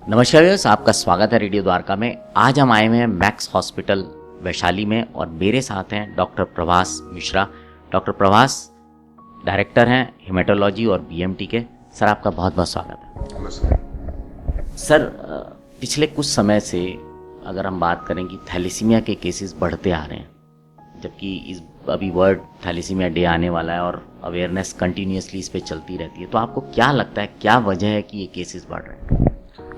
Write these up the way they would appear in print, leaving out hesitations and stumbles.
नमस्कार व्यूअर्स, आपका स्वागत है रेडियो द्वारका में। आज हम आए हुए हैं मैक्स हॉस्पिटल वैशाली में और मेरे साथ हैं doctor Prabhas Mishra. Doctor Prabhas director हैं हेमेटोलॉजी और बीएमटी के। सर, आपका बहुत बहुत स्वागत है। नमस्कार सर, पिछले कुछ समय से अगर हम बात करें कि थैलेसीमिया के केसेस बढ़ते आ रहे हैं, जबकि अभी वर्ल्ड थैलेसीमिया डे आने वाला है और अवेयरनेस कंटिन्यूसली इस पर चलती रहती है, तो आपको क्या लगता है, क्या वजह है कि ये केसेस बढ़ रहे हैं?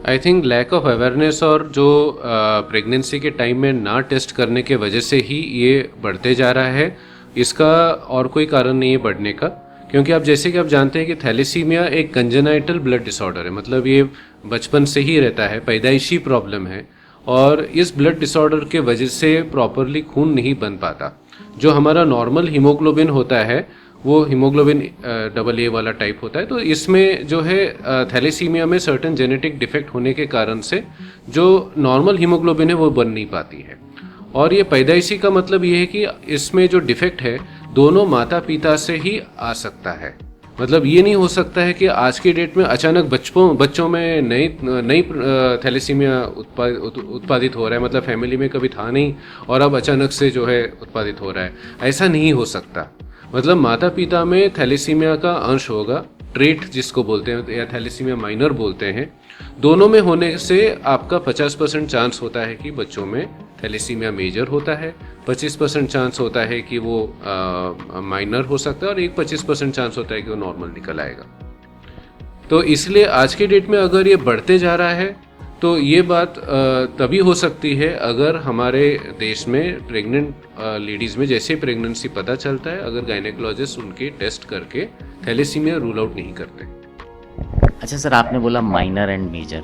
I think lack of awareness और जो प्रेगनेंसी के टाइम में ना टेस्ट करने के वजह से ही ये बढ़ते जा रहा है। इसका और कोई कारण नहीं है बढ़ने का, क्योंकि आप जैसे कि आप जानते हैं कि थैलेसीमिया एक कंजेनाइटल ब्लड डिसऑर्डर है, मतलब ये बचपन से ही रहता है, पैदाइशी प्रॉब्लम है और इस ब्लड डिसऑर्डर के वजह से प्रॉपरली खून नहीं बन पाता। जो हमारा नॉर्मल हीमोग्लोबिन होता है वो हीमोग्लोबिन AA वाला टाइप होता है। तो इसमें जो है थैलेसीमिया में सर्टेन जेनेटिक डिफेक्ट होने के कारण से जो नॉर्मल हीमोग्लोबिन है वो बन नहीं पाती है। और ये पैदाइशी का मतलब ये है कि इसमें जो डिफेक्ट है दोनों माता पिता से ही आ सकता है। मतलब ये नहीं हो सकता है कि आज की डेट में अचानक बच्चों में नई थैलेसीमिया उत्पादित हो रहा है, मतलब फैमिली में कभी था नहीं और अब अचानक से जो है उत्पादित हो रहा है। ऐसा नहीं हो सकता। मतलब माता पिता में थैलेसीमिया का अंश होगा, ट्रेट जिसको बोलते हैं या थैलेसीमिया माइनर बोलते हैं, दोनों में होने से आपका 50% चांस होता है कि बच्चों में थैलेसीमिया मेजर होता है, 25% चांस होता है कि वो माइनर हो सकता है और एक 25% चांस होता है कि वो नॉर्मल निकल आएगा। तो इसलिए आज के डेट में अगर ये बढ़ते जा रहा है तो ये बात तभी हो सकती है अगर हमारे देश में प्रेग्नेंट लेडीज़ में जैसे प्रेगनेंसी पता चलता है, अगर गायनेकोलॉजिस्ट उनके टेस्ट करके थैलेसीमिया रूल आउट नहीं करते। अच्छा सर, आपने बोला माइनर एंड मेजर,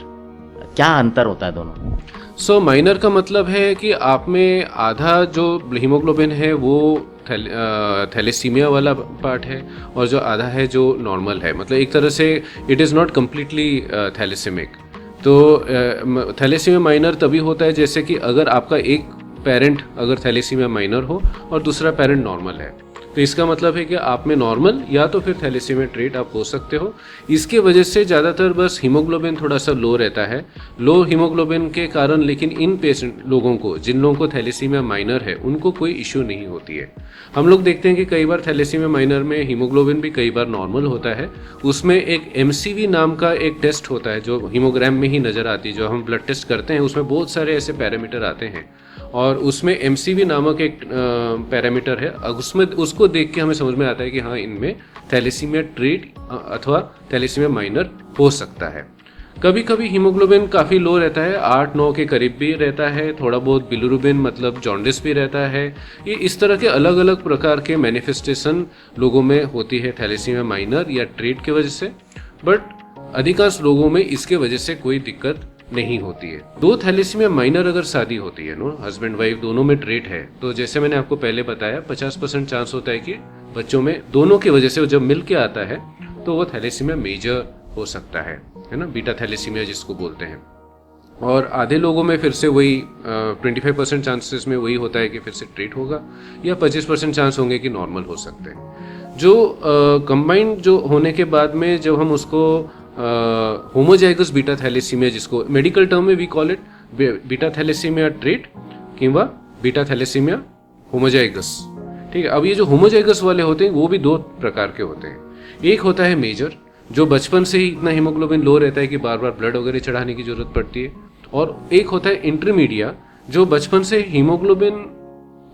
क्या अंतर होता है दोनों? सो माइनर का मतलब है कि आप में आधा जो हीमोग्लोबिन है वो थैलेसीमिया वाला पार्ट है और जो आधा है जो नॉर्मल है, मतलब एक तरह से इट इज़ नॉट कम्प्लीटली थैलेसेमिक। तो थैलेसीमिया माइनर तभी होता है जैसे कि अगर आपका एक पेरेंट अगर थैलेसीमिया माइनर हो और दूसरा पेरेंट नॉर्मल है, तो इसका मतलब है कि आप में नॉर्मल या तो फिर थैलेसीमिया ट्रेट आप हो सकते हो। इसके वजह से ज़्यादातर बस हीमोग्लोबिन थोड़ा सा लो रहता है, लो हीमोग्लोबिन के कारण। लेकिन इन पेशेंट लोगों को, जिन लोगों को थैलेसीमिया माइनर है, उनको कोई इश्यू नहीं होती है। हम लोग देखते हैं कि कई बार थैलेसीमिया माइनर में हीमोग्लोबिन भी कई बार नॉर्मल होता है। उसमें एक MCV नाम का एक टेस्ट होता है जो हीमोग्राम में ही नज़र आती है, जो हम ब्लड टेस्ट करते हैं उसमें बहुत सारे ऐसे पैरामीटर आते हैं और उसमें MCV नामक एक पैरामीटर है। उसमें उसको देख के हमें समझ में आता है कि हाँ, इनमें थैलेसीमिया ट्रेट अथवा थैलेसीमिया माइनर हो सकता है। कभी कभी हीमोग्लोबिन काफ़ी लो रहता है, 8-9 के करीब भी रहता है, थोड़ा बहुत बिलिरुबिन मतलब जॉन्डिस भी रहता है। ये इस तरह के अलग अलग प्रकार के मैनिफेस्टेशन लोगों में होती है थैलेसीमिया माइनर या ट्रेट की वजह से, बट अधिकांश लोगों में इसके वजह से कोई दिक्कत नहीं होती है। दो थैलेसीमिया माइनर अगर शादी होती है, हस्बैंड वाइफ दोनों में ट्रेट है, तो जैसे मैंने आपको पहले बताया 50% चांस होता है कि बच्चों में दोनों की वजह से जब मिल के आता है तो वो थैलेसीमिया मेजर हो सकता है ना, बीटा थैलेसीमिया जिसको बोलते हैं। और आधे लोगों में फिर से वही 25% चांसेस में वही होता है कि फिर से ट्रेट होगा या 25% चांस होंगे कि नॉर्मल हो सकते हैं। जो कंबाइंड जो होने के बाद में जब हम उसको होमोजाइगस बीटा थैलेसीमिया, जिसको मेडिकल टर्म में we call it beta thalassemia trait किंवा बीटा थैलेसीमिया होमोजाइगस, ठीक है। अब ये जो होमोजाइगस वाले होते हैं वो भी दो प्रकार के होते हैं। एक होता है मेजर, जो बचपन से ही इतना हीमोग्लोबिन लो रहता है कि बार बार ब्लड वगैरह चढ़ाने की जरूरत पड़ती है, और एक होता है इंटरमीडिया, जो बचपन से हीमोग्लोबिन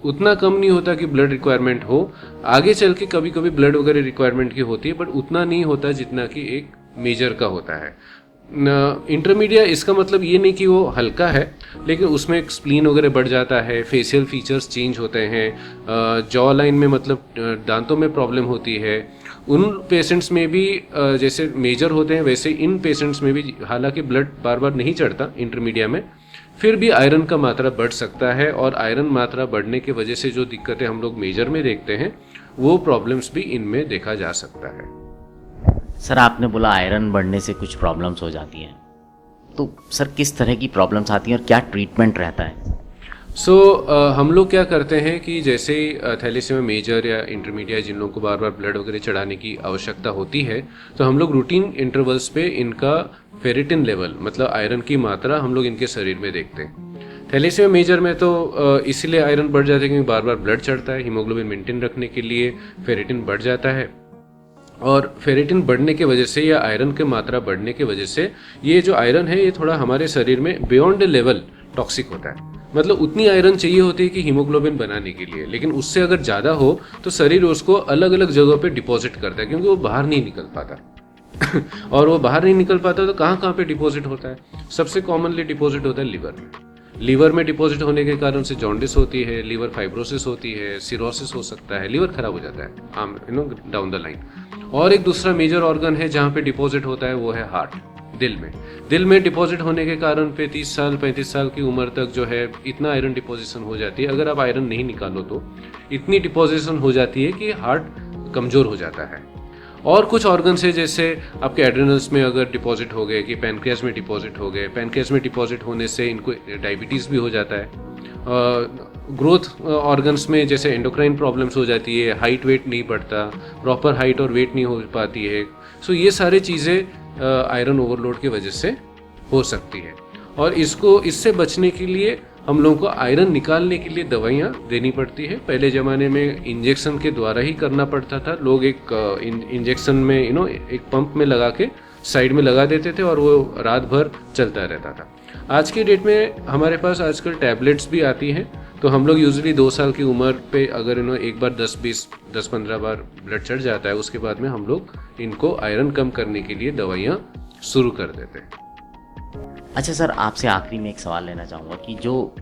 उतना कम नहीं होता कि ब्लड रिक्वायरमेंट हो, आगे चल के कभी कभी ब्लड वगैरह रिक्वायरमेंट की होती है, बट उतना नहीं होता जितना कि एक मेजर का होता है। इंटरमीडिया इसका मतलब ये नहीं कि वो हल्का है, लेकिन उसमें एक स्प्लीन वगैरह बढ़ जाता है, फेशियल फीचर्स चेंज होते हैं, जॉ लाइन में मतलब दांतों में प्रॉब्लम होती है। उन पेशेंट्स में भी जैसे मेजर होते हैं वैसे इन पेशेंट्स में भी, हालांकि ब्लड बार बार नहीं चढ़ता इंटरमीडिया में, फिर भी आयरन का मात्रा बढ़ सकता है, और आयरन मात्रा बढ़ने की वजह से जो दिक्कतें हम लोग मेजर में देखते हैं वो प्रॉब्लम्स भी इनमें देखा जा सकता है। सर, आपने बोला आयरन बढ़ने से कुछ प्रॉब्लम्स हो जाती हैं, तो सर किस तरह की प्रॉब्लम्स आती हैं और क्या ट्रीटमेंट रहता है? हम लोग क्या करते हैं कि जैसे थैलेसीमिया मेजर या इंटरमीडिएट जिन लोगों को बार बार ब्लड वगैरह चढ़ाने की आवश्यकता होती है, तो हम लोग रूटीन इंटरवल्स पे इनका फेरिटिन लेवल मतलब आयरन की मात्रा हम लोग इनके शरीर में देखते हैं। थैलेसीमिया मेजर में तो इसीलिए आयरन बढ़ जाता है क्योंकि बार बार ब्लड चढ़ता है, हीमोग्लोबिन मेंटेन रखने के लिए फेरिटिन बढ़ जाता है, और फेरिटिन बढ़ने के वजह से या आयरन की मात्रा बढ़ने की वजह से ये जो आयरन है ये थोड़ा हमारे शरीर में बियॉन्ड लेवल टॉक्सिक होता है। मतलब उतनी आयरन चाहिए होती है कि हीमोग्लोबिन बनाने के लिए, लेकिन उससे अगर ज़्यादा हो तो शरीर उसको अलग अलग जगहों पे डिपॉजिट करता है क्योंकि वो बाहर नहीं निकल पाता और वो बाहर नहीं निकल पाता तो कहाँ कहाँ पे डिपॉजिट होता है? सबसे कॉमनली डिपॉजिट होता है लिवर में। लीवर में डिपॉजिट होने के कारण से जॉन्डिस होती है, लीवर फाइब्रोसिस होती है, सिरोसिस हो सकता है, लीवर खराब हो जाता है डाउन द लाइन। और एक दूसरा मेजर ऑर्गन है जहाँ पे डिपॉजिट होता है, वो है हार्ट, दिल में। दिल में डिपॉजिट होने के कारण पे 30 साल 35 साल की उम्र तक जो है इतना आयरन डिपोजिशन हो जाती है, अगर आप आयरन नहीं निकालो तो इतनी डिपोजिशन हो जाती है कि हार्ट कमज़ोर हो जाता है। और कुछ ऑर्गन्स है जैसे आपके एड्रेनल्स में अगर डिपॉजिट हो गए कि पैनक्रियास में डिपॉजिट हो गए, पैनक्रियास में डिपॉजिट होने से इनको डायबिटीज़ भी हो जाता है। ग्रोथ ऑर्गन्स में जैसे एंडोक्राइन प्रॉब्लम्स हो जाती है, हाइट वेट नहीं बढ़ता, प्रॉपर हाइट और वेट नहीं हो पाती है। सो ये सारी चीज़ें आयरन ओवरलोड की वजह से हो सकती है, और इससे बचने के लिए हम लोगों को आयरन निकालने के लिए दवाइयाँ देनी पड़ती है। पहले ज़माने में इंजेक्शन के द्वारा ही करना पड़ता था। लोग एक इंजेक्शन में एक पंप में लगा के साइड में लगा देते थे और वो रात भर चलता रहता था। आज की डेट में हमारे पास आजकल टैबलेट्स भी आती हैं, तो हम लोग यूजुअली 2 साल की उम्र पे अगर एक बार 10-15 बार ब्लड चढ़ जाता है, उसके बाद में हम लोग इनको आयरन कम करने के लिए दवाइयाँ शुरू कर देते हैं। अच्छा सर, आपसे आखिरी में एक सवाल लेना चाहूँगा कि जो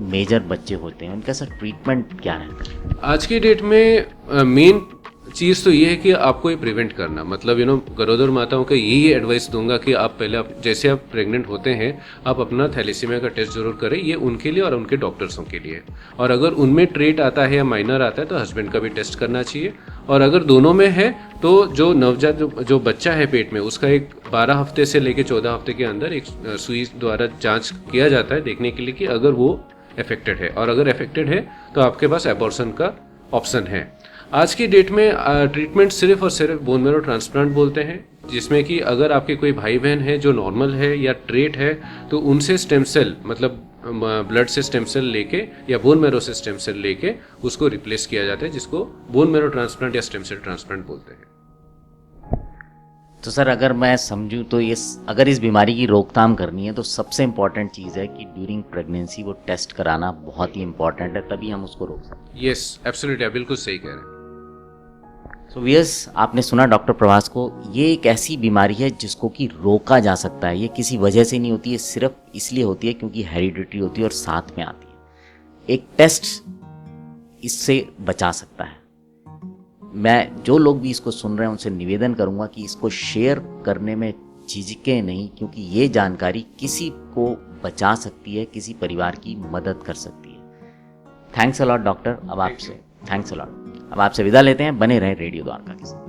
मेजर बच्चे होते हैं उनका सर ट्रीटमेंट क्या रहता है? आज की डेट में मेन चीज़ तो ये है कि आपको ये प्रिवेंट करना, मतलब गरोदर माताओं का यही एडवाइस दूंगा कि आप पहले जैसे आप प्रेग्नेंट होते हैं आप अपना थैलेसीमिया का टेस्ट जरूर करें। ये उनके लिए और उनके डॉक्टर्सों के लिए, और अगर उनमें ट्रेट आता है या माइनर आता है तो हस्बैंड का भी टेस्ट करना चाहिए। और अगर दोनों में है तो जो नवजात जो बच्चा है पेट में उसका एक 12 हफ्ते से लेकर 14 हफ्ते के अंदर एक सुई द्वारा जाँच किया जाता है देखने के लिए कि अगर वो अफेक्टेड है, और अगर अफेक्टेड है तो आपके पास एबॉर्शन का ऑप्शन है। आज की डेट में ट्रीटमेंट सिर्फ और सिर्फ बोन मैरो ट्रांसप्लांट बोलते हैं, जिसमें कि अगर आपके कोई भाई बहन है जो नॉर्मल है या ट्रेट है तो उनसे स्टेम सेल मतलब ब्लड से स्टेम सेल लेके या बोन मैरो से स्टेम सेल लेके उसको रिप्लेस किया जाता है, जिसको बोन मैरो ट्रांसप्लांट या स्टेम सेल ट्रांसप्लांट बोलते हैं। तो सर अगर मैं समझूं तो अगर इस बीमारी की रोकथाम करनी है तो सबसे इम्पॉर्टेंट चीज़ है कि ड्यूरिंग प्रेगनेंसी वो टेस्ट कराना बहुत ही इम्पॉर्टेंट है, तभी हम उसको रोक सकते हैं। यस एब्सोल्युटली, आप बिल्कुल सही कह रहे हैं। सो वियर्स, आपने सुना डॉक्टर प्रभास को। ये एक ऐसी बीमारी है जिसको कि रोका जा सकता है। ये किसी वजह से नहीं होती है, सिर्फ इसलिए होती है क्योंकि हेरिडिटी होती है और साथ में आती है। एक टेस्ट इससे बचा सकता है। मैं जो लोग भी इसको सुन रहे हैं उनसे निवेदन करूंगा कि इसको शेयर करने में झिझके नहीं, क्योंकि ये जानकारी किसी को बचा सकती है, किसी परिवार की मदद कर सकती है। Thanks a lot doctor. अब आपसे विदा लेते हैं। बने रहें रेडियो द्वारका के साथ।